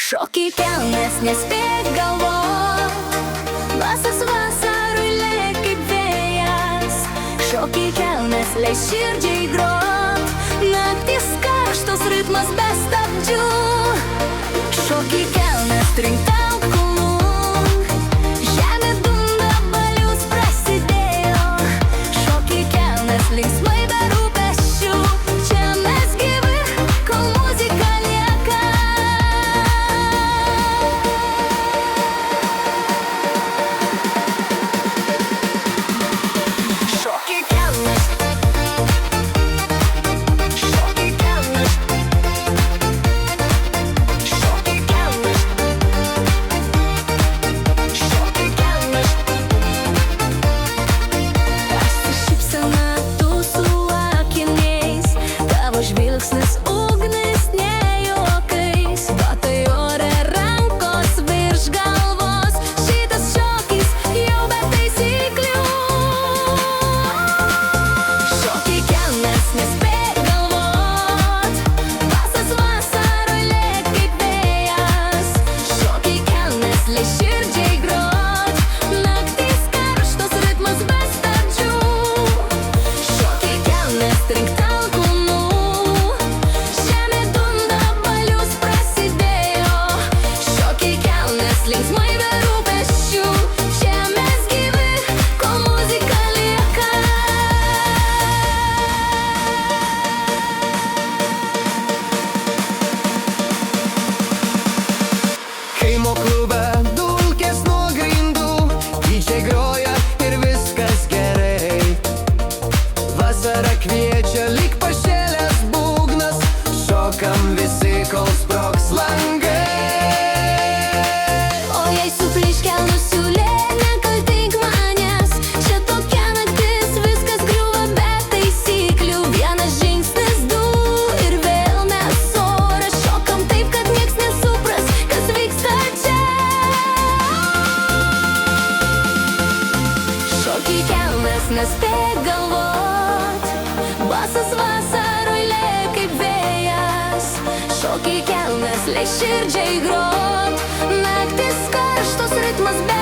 Šokiai kelnes nespėk galvot, basas vasarui lėk kaip vėjas. Šokiai kelnes leis širdžiai grot, naktis karštos, ritmas be stabdžių. Šokiai kelnes trink tau kulnų, žemė dunda, balius prasidėjo. Šokiai kelnes linksmai be rūpesčių, čia mes gyvi, kol muzika lieka. Šokiai kelnes, šokiai kelnes, šokiai kelnes, šokiai kelnes. Pasišypsena tu su akiniais, tavo žvilgsnis ugnis ne juokais. Batai ore, rankos virš galvos, šitas šokis jau be taisyklių. Šokiai kelnes nespėk galvot, basas vasarui lėk kaip vėjas. Šokiai kelnes leis širdžiai grot, naktis karštos, ritmas be stabdžių. Šokiai kelnes trink tau kulnų, žemė dunda, balius prasidėjo. Šokiai kelnes linksmai be rūpesčių, čia mes gyvi, kol muzika lieka. Kaimo klube dulkės nuo grindų, tyčiai groja ir viskas gerai. Vasara kviečia lyg pašėlęs būgnas, šokam visi, kol sprogs langai. O jei suplyš kelnių siūlė, nekaltink manęs, čia tokia naktis, viskas griūva be taisyklių. Vienas žingsnis, du ir vėl mes ore šokam taip, kad nieks nesupras, kas vyksta čia. Šokiai kelnes nespėk galvot, basas vasarui lėk kaip vėjas. Šokiai kelnes leis širdžiai grot, naktis karštos, ritmas be